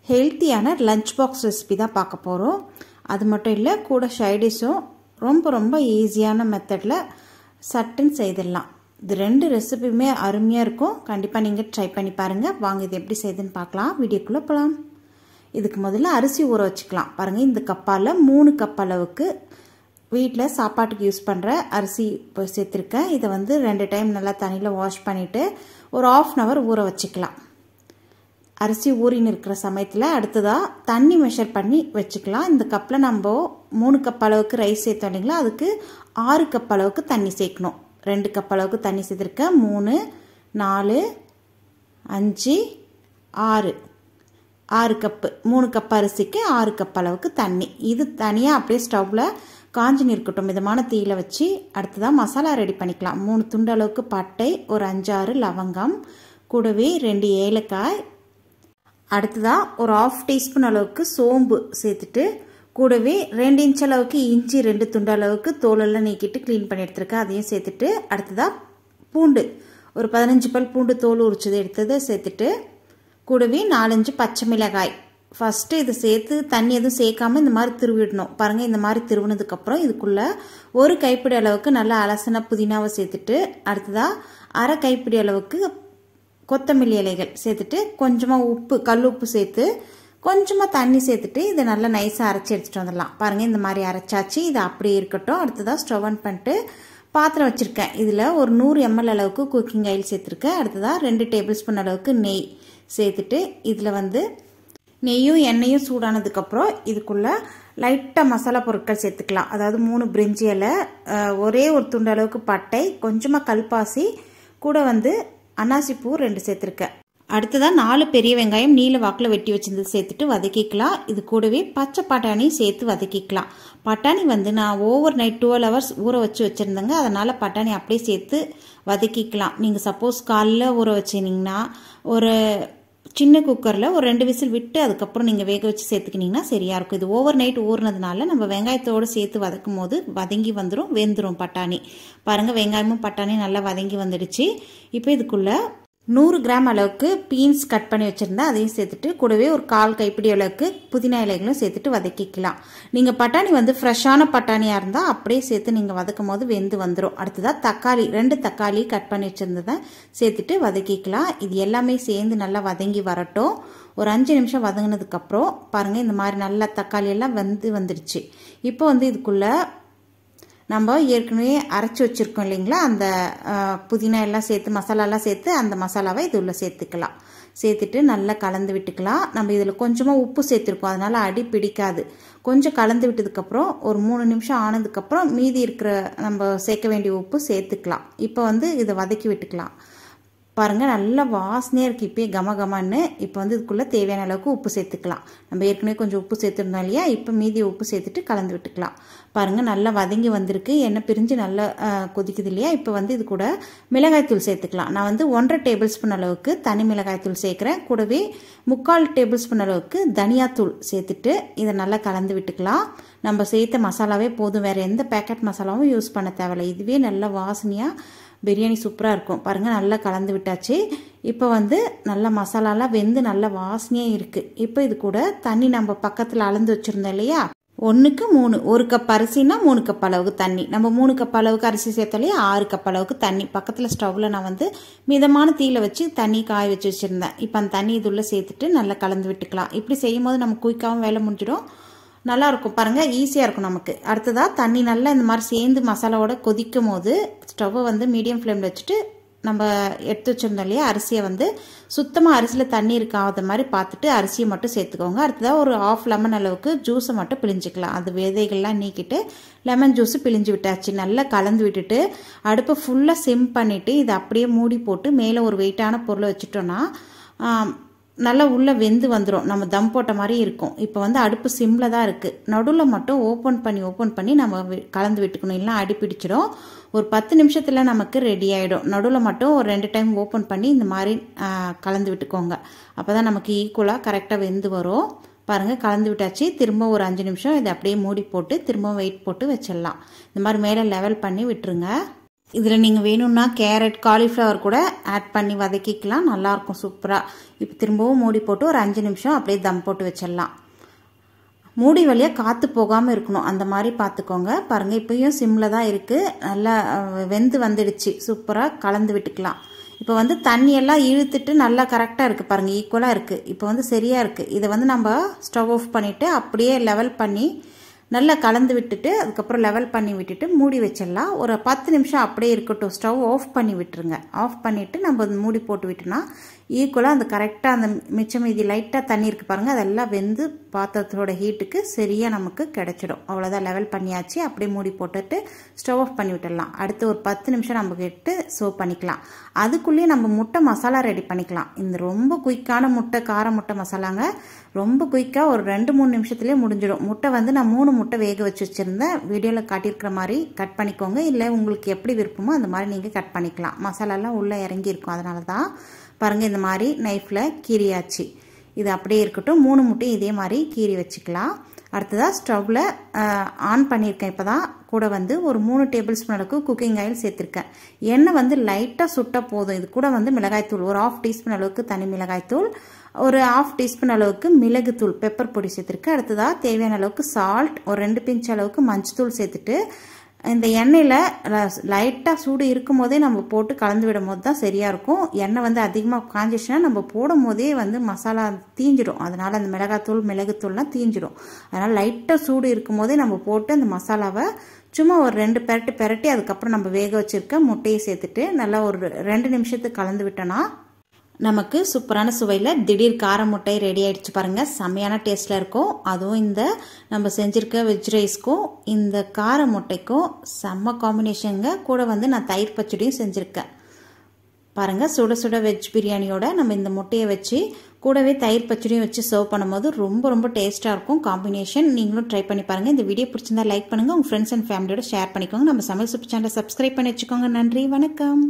ஹெல்த்தியான lunch box recipe தான் பார்க்க போகிறோம். அது மட்டும் இல்லை, கூட சைடிஷும் ரொம்ப ஈஸியான மெத்தடில் சட்டுன்னு செய்திடலாம். இது 2 ரெசிபியுமே அருமையாக இருக்கும். கண்டிப்பாக நீங்கள் ட்ரை பண்ணி பாருங்கள். வாங்க இது எப்படி செய்யுதுன்னு பார்க்கலாம். வீடியோக்குள்ளே போகலாம். இதுக்கு முதல்ல அரிசி ஊற வச்சுக்கலாம். பாருங்கள், இந்த கப்பால் 3 கப் அளவுக்கு வீட்டில் சாப்பாட்டுக்கு யூஸ் பண்ணுற அரிசி சேர்த்துருக்கேன். இதை 2 டைம் நல்லா தண்ணியில் வாஷ் பண்ணிவிட்டு ஒரு 1/2 hour ஊற வச்சுக்கலாம். அரிசி ஊறின்னு இருக்கிற சமயத்தில் அடுத்ததாக தண்ணி மெஷர் பண்ணி வச்சுக்கலாம். இந்த கப்பில் நம்ம 3 கப் அளவுக்கு ரைஸ் சேர்த்தோம் இல்லைங்களா, அதுக்கு 6 கப் அளவுக்கு தண்ணி சேர்க்கணும். 2 கப் அளவுக்கு தண்ணி சேர்த்துருக்கேன். 3, 4, 5, 6 கப்பு. 3 கப் அரிசிக்கு 6 கப் அளவுக்கு தண்ணி. இது தனியாக அப்படியே ஸ்டவ்வில் காஞ்சின்னு இருக்கட்டும். மிதமான தீயில வச்சு அடுத்ததாக மசாலா ரெடி பண்ணிக்கலாம். 3 துண்டு அளவுக்கு பட்டை, ஒரு 5-6 லவங்கம், கூடவே 2 ஏலக்காய், அடுத்ததாக ஒரு 1/2 டீஸ்பூன் அளவுக்கு சோம்பு சேர்த்துட்டு கூடவே 2 இன்ச் அளவுக்கு இஞ்சி 2 துண்டு அளவுக்கு தோலெல்லாம் நீக்கிட்டு க்ளீன் பண்ணி எடுத்துருக்கேன். அதையும் சேர்த்துட்டு அடுத்ததாக பூண்டு ஒரு 15 பல் பூண்டு தோல் உரிச்சது எடுத்ததை சேர்த்துட்டு கூடவே 4-5 பச்சை மிளகாய். ஃபஸ்ட்டு இதை சேர்த்து தண்ணி எதுவும் சேர்க்காம இந்த மாதிரி திருவிடணும். பாருங்கள், இந்த மாதிரி திருவினதுக்கப்புறம் இதுக்குள்ளே ஒரு கைப்பிடி அளவுக்கு நல்லா அலசின புதினாவை சேர்த்துட்டு அடுத்ததாக 1/2 கைப்பிடி அளவுக்கு கொத்தமல்லி இலைகள் சேர்த்துட்டு கொஞ்சமாக உப்பு, கல் உப்பு சேர்த்து கொஞ்சமாக தண்ணி சேர்த்துட்டு இதை நல்லா நைஸாக அரைச்சி எடுத்துகிட்டு வந்துடலாம். பாருங்கள், இந்த மாதிரி அரைச்சாச்சு. இது அப்படியே இருக்கட்டும். அடுத்ததாக ஸ்டவ் ஆன் பண்ணிட்டு பாத்திரம் வச்சுருக்கேன். இதில் ஒரு 100 ml அளவுக்கு குக்கிங் ஆயில் சேர்த்துருக்கேன். அடுத்ததாக 2 டேபிள் ஸ்பூன் அளவுக்கு நெய் சேர்த்துட்டு இதில் நெய்யும் எண்ணெயும் சூடானதுக்கப்புறம் இதுக்குள்ளே லைட்டாக மசாலா பொருட்கள் சேர்த்துக்கலாம். அதாவது 3 பிரிஞ்சி இலை, ஒரே ஒரு துண்டு அளவுக்கு பட்டை, கொஞ்சமாக கல்பாசி, கூட அன்னாசி பூ 2 சேர்த்துருக்கேன். அடுத்ததாக 4 பெரிய வெங்காயம் நீல வாக்கில் வெட்டி வச்சிருந்து சேர்த்துட்டு வதக்கிக்கலாம். இது கூடவே பச்சை பட்டாணி சேர்த்து வதக்கிக்கலாம். பட்டாணி நான் ஓவர் நைட் 12 hours ஊற வச்சுருந்தேங்க. அதனால் பட்டாணி அப்படியே சேர்த்து வதக்கிக்கலாம். நீங்கள் சப்போஸ் காலையில் ஊற வச்சிங்கன்னா ஒரு சின்ன குக்கரில் ஒரு 2 விசில் விட்டு அதுக்கப்புறம் நீங்கள் வேக வச்சு சேர்த்துக்கினீங்கன்னா சரியாக இருக்கும். இது ஓவர் நைட் ஊறினதுனால நம்ம வெங்காயத்தோடு சேர்த்து வதக்கும் போது வதங்கி வெந்துடும் பட்டாணி. பாருங்கள், வெங்காயமும் பட்டாணி நல்லா வதங்கி வந்துடுச்சு. இப்போ இதுக்குள்ளே 100 கிராம் அளவுக்கு பீன்ஸ் கட் பண்ணி வச்சுருந்தேன். அதையும் சேர்த்துட்டு கூடவே ஒரு 1/4 கைப்பிடி அளவுக்கு புதினா இலைகளும் சேர்த்துட்டு வதக்கிக்கலாம். நீங்கள் பட்டாணி ஃப்ரெஷ்ஷான பட்டாணியாக இருந்தால் அப்படியே சேர்த்து நீங்கள் வதக்கும் போது வெந்து வந்துடும். அடுத்ததாக தக்காளி 2 தக்காளி கட் பண்ணி வச்சுருந்ததை சேர்த்துட்டு வதக்கிக்கலாம். இது எல்லாமே சேர்ந்து நல்லா வதங்கி வரட்டும். ஒரு 5 நிமிஷம் வதங்கினதுக்கப்புறம் பாருங்கள், இந்த மாதிரி நல்லா தக்காளி எல்லாம் வந்துடுச்சு. இப்போ இதுக்குள்ளே நம்ம ஏற்கனவே அரைச்சி வச்சுருக்கோம் இல்லைங்களா, அந்த புதினா எல்லாம் சேர்த்து மசாலாலாம் சேர்த்து அந்த மசாலாவை இது உள்ள சேர்த்துக்கலாம். சேர்த்துட்டு நல்லா கலந்து விட்டுக்கலாம். நம்ம இதில் கொஞ்சமாக உப்பு சேர்த்துருக்கோம், அதனால் அடி பிடிக்காது. கொஞ்சம் கலந்து விட்டதுக்கப்புறம் ஒரு 3 நிமிஷம் ஆனதுக்கப்புறம் மீதி இருக்கிற நம்ம சேர்க்க வேண்டிய உப்பு சேர்த்துக்கலாம். இப்போ இதை வதக்கி விட்டுக்கலாம். பாருங்கள், நல்ல வாசனையாக இருக்குது இப்போயே கமகமான்னு. இப்போ இதுக்குள்ளே தேவையான அளவுக்கு உப்பு சேர்த்துக்கலாம். நம்ம ஏற்கனவே கொஞ்சம் உப்பு சேர்த்துருந்தோம் இல்லையா, இப்போ மீதி உப்பு சேர்த்துட்டு கலந்து விட்டுக்கலாம். பாருங்கள், நல்லா வதங்கி வந்திருக்கு. எண்ணெய் பிரிஞ்சு நல்லா கொதிக்குது இல்லையா. இப்போ இது கூட மிளகாய்த்தூள் சேர்த்துக்கலாம். நான் 1.5 டேபிள் ஸ்பூன் அளவுக்கு தனி மிளகாய்த்தூள் சேர்க்குறேன். கூடவே 3/4 டேபிள் ஸ்பூன் அளவுக்கு தனியாத்தூள் சேர்த்துட்டு இதை நல்லா கலந்து விட்டுக்கலாம். நம்ம சேர்த்த மசாலாவே போதும், வேறு எந்த பேக்கெட் மசாலாவும் யூஸ் பண்ண தேவையில்லை. இதுவே நல்ல வாசனையாக பிரியாணி சூப்பராக இருக்கும். பாருங்கள், நல்லா கலந்து விட்டாச்சு. இப்போ நல்லா மசாலாலாம் வெந்து நல்ல வாசனையாக இருக்குது. இப்போ இது கூட தண்ணி நம்ம பக்கத்தில் அளந்து வச்சுருந்தோம் இல்லையா, 1க்கு 3, 1 கப் அரிசினா 3 கப் அளவுக்கு தண்ணி. நம்ம 3 கப் அளவுக்கு அரிசி சேர்த்தாலே 6 கப் அளவுக்கு தண்ணி. பக்கத்தில் ஸ்டவ்வில் நான் மிதமான தீயில வச்சு தண்ணி காய வச்சு வச்சுருந்தேன். இப்போ அந்த தண்ணி இதுள்ள சேர்த்துட்டு நல்லா கலந்து விட்டுக்கலாம். இப்படி செய்யும் போது நம்ம குயிக்காகவும் வேலை முடிஞ்சிடும். நல்லாயிருக்கும். பாருங்கள், ஈஸியாக இருக்கும் நமக்கு. அடுத்ததாக தண்ணி நல்லா இந்த மாதிரி சேர்ந்து மசாலாவோட கொதிக்கும் போது ஸ்டவ்வை மீடியம் ஃப்ளேமில் வச்சுட்டு நம்ம எடுத்து வச்சுருந்தோம் இல்லையா அரிசியை சுத்தமாக அரிசியில் தண்ணி இருக்காத மாதிரி பார்த்துட்டு அரிசியை மட்டும் சேர்த்துக்கோங்க. அடுத்ததாக ஒரு 1/2 லெமன் அளவுக்கு ஜூஸை மட்டும் பிழிஞ்சிக்கலாம். அது விதைகள்லாம் நீக்கிட்டு லெமன் ஜூஸு பிழிஞ்சு விட்டாச்சு. நல்லா கலந்து விட்டுட்டு அடுப்பை ஃபுல்லாக சிம் பண்ணிவிட்டு இதை அப்படியே மூடி போட்டு மேலே ஒரு வெயிட்டான பொருளை வச்சுட்டோன்னா நல்லா உள்ளே வெந்து வந்துடும். நம்ம தம் போட்ட மாதிரி இருக்கும். இப்போ அடுப்பு சிம்மில் தான் இருக்குது. நடுவில் மட்டும் ஓப்பன் பண்ணி நம்ம கலந்து விட்டுக்கணும், இல்லைனா அடி பிடிச்சிடும். ஒரு 10 நிமிஷத்தில் நமக்கு ரெடி ஆகிடும். நடுவில் மட்டும் ஒரு 2 டைம் ஓப்பன் பண்ணி இந்த மாதிரி கலந்து விட்டுக்கோங்க. அப்போ தான் நமக்கு ஈக்குவலாக கரெக்டாக வெந்து வரும். பாருங்கள், கலந்து விட்டாச்சு. திரும்ப ஒரு 5 நிமிஷம் இதை அப்படியே மூடி போட்டு திரும்ப வெயிட் போட்டு வச்சிடலாம். இந்த மாதிரி மேலே லெவல் பண்ணி விட்டுருங்க. இதில் நீங்கள் வேணும்னா கேரட் காலிஃப்ளவர் கூட ஆட் பண்ணி வதக்கிக்கலாம், நல்லாயிருக்கும் சூப்பராக. இப்போ திரும்பவும் மூடி போட்டு ஒரு 5 நிமிஷம் அப்படியே தம் போட்டு வச்சிடலாம். மூடி வழியாக காற்று போகாமல் இருக்கணும், அந்த மாதிரி பார்த்துக்கோங்க. பாருங்கள் இப்போயும் சிம்மில் தான் இருக்குது, நல்லா வெந்து வந்துடுச்சு. சூப்பராக கலந்து விட்டுக்கலாம். இப்போ வந்து தண்ணியெல்லாம் இழுத்துட்டு நல்லா கரெக்டாக இருக்குது பாருங்கள், ஈக்குவலாக இருக்குது. இப்போ வந்து சரியாக இருக்குது. இதை வந்து நம்ம ஸ்டவ் ஆஃப் பண்ணிவிட்டு அப்படியே லெவல் பண்ணி நல்லா கலந்து விட்டுட்டு அதுக்கப்புறம் லெவல் பண்ணி விட்டுட்டு மூடி வச்சிடலாம். ஒரு 10 நிமிஷம் அப்படியே இருக்கட்டும். ஸ்டவ் ஆஃப் பண்ணி விட்டுருங்க. ஆஃப் பண்ணிவிட்டு நம்ம மூடி போட்டு விட்டோன்னா ஈக்குவலாக அந்த கரெக்டாக அந்த மிச்சம் மீதி லைட்டாக தண்ணி இருக்குது பாருங்கள், அதெல்லாம் வெந்து பாத்திரத்தோட ஹீட்டுக்கு சரியாக நமக்கு கிடைச்சிடும். அவ்வளோதான், லெவல் பண்ணியாச்சு. அப்படியே மூடி போட்டுட்டு ஸ்டவ் ஆஃப் பண்ணி விட்டுடலாம். அடுத்து ஒரு 10 நிமிஷம் நம்ம கிட்ட சர்வ் பண்ணிக்கலாம். அதுக்குள்ளேயே நம்ம முட்டை மசாலா ரெடி பண்ணிக்கலாம். இந்த ரொம்ப குயிக்கான முட்டை, கார முட்டை மசாலாங்க. ரொம்ப குயிக்காக ஒரு 2-3 நிமிஷத்துலேயே முடிஞ்சிடும். முட்டை வந்து நான் 3 முட்டை வேக வச்சு வச்சுருந்தேன். வீடியோவில் காட்டியிருக்கிற மாதிரி கட் பண்ணிக்கோங்க, இல்லை உங்களுக்கு எப்படி விருப்பமோ அந்த மாதிரி நீங்கள் கட் பண்ணிக்கலாம். மசாலாலாம் உள்ளே இறங்கியிருக்கும், அதனால தான் பாருங்கள் இந்த மாதிரி நைஃப்பில் கீரியாச்சு. இது அப்படியே இருக்கட்டும். 3 முட்டையும் இதே மாதிரி கீரி வச்சுக்கலாம். அடுத்ததாக ஸ்டவ்வில் ஆன் பண்ணியிருக்கேன். இப்போ தான் கூட வந்து ஒரு 3 டேபிள் ஸ்பூன் அளவுக்கு குக்கிங் ஆயில் சேர்த்துருக்கேன். எண்ணெய் வந்து லைட்டாக சுட்டால் போதும். இது கூட வந்து மிளகாய்த்தூள் ஒரு 1/2 டீஸ்பூன் அளவுக்கு தனி மிளகாய்த்தூள், ஒரு 1/2 டீஸ்பூன் அளவுக்கு மிளகுத்தூள் பெப்பர் பொடி சேர்த்துருக்கேன். அடுத்ததாக தேவையான அளவுக்கு சால்ட், ஒரு 2 பிஞ்ச் அளவுக்கு மஞ்சத்தூள் சேர்த்துட்டு இந்த எண்ணெயில் லைட்டாக சூடு இருக்கும் போதே நம்ம போட்டு கலந்து விடும் போது தான் சரியாக இருக்கும். எண்ணெய் வந்து அதிகமாக காஞ்சிச்சுன்னா நம்ம போடும் போதே வந்து மசாலா தீஞ்சிடும். அதனால் அந்த மிளகாத்தூள் மிளகுத்தூள்லாம் தீஞ்சிடும். அதனால் லைட்டாக சூடு இருக்கும் போதே நம்ம போட்டு அந்த மசாலாவை சும்மா ஒரு 2 பெரட்டி அதுக்கப்புறம் நம்ம வேக வச்சுருக்க முட்டையை சேர்த்துட்டு நல்லா ஒரு 2 நிமிஷத்துக்கு கலந்து விட்டோன்னா நமக்கு சூப்பரான சுவையில் திடீர் கார முட்டை ரெடி ஆகிடுச்சு பாருங்கள். செம்மையான டேஸ்ட்டில் இருக்கும். அதுவும் இந்த நம்ம செஞ்சுருக்க வெஜ் ரைஸ்க்கும் இந்த கார முட்டைக்கும் செம்ம காம்பினேஷனுங்க. கூட வந்து நான் தயிர் பச்சடியும் செஞ்சுருக்கேன் பாருங்கள். சுட சுட வெஜ் பிரியாணியோட நம்ம இந்த முட்டையை வச்சு கூடவே தயிர் பச்சடியும் வச்சு சர்வ் பண்ணும்போது ரொம்ப ரொம்ப டேஸ்ட்டாக இருக்கும் காம்பினேஷன். நீங்களும் ட்ரை பண்ணி பாருங்கள். இந்த வீடியோ பிடிச்சிருந்தா லைக் பண்ணுங்கள், உங்கள் ஃப்ரெண்ட்ஸ் அண்ட் ஃபேமிலியோட ஷேர் பண்ணிக்கோங்க. நம்ம சமையல் சூப்பர் சேனலை சப்ஸ்கிரைப் பண்ணி வச்சுக்கோங்க. நன்றி, வணக்கம்.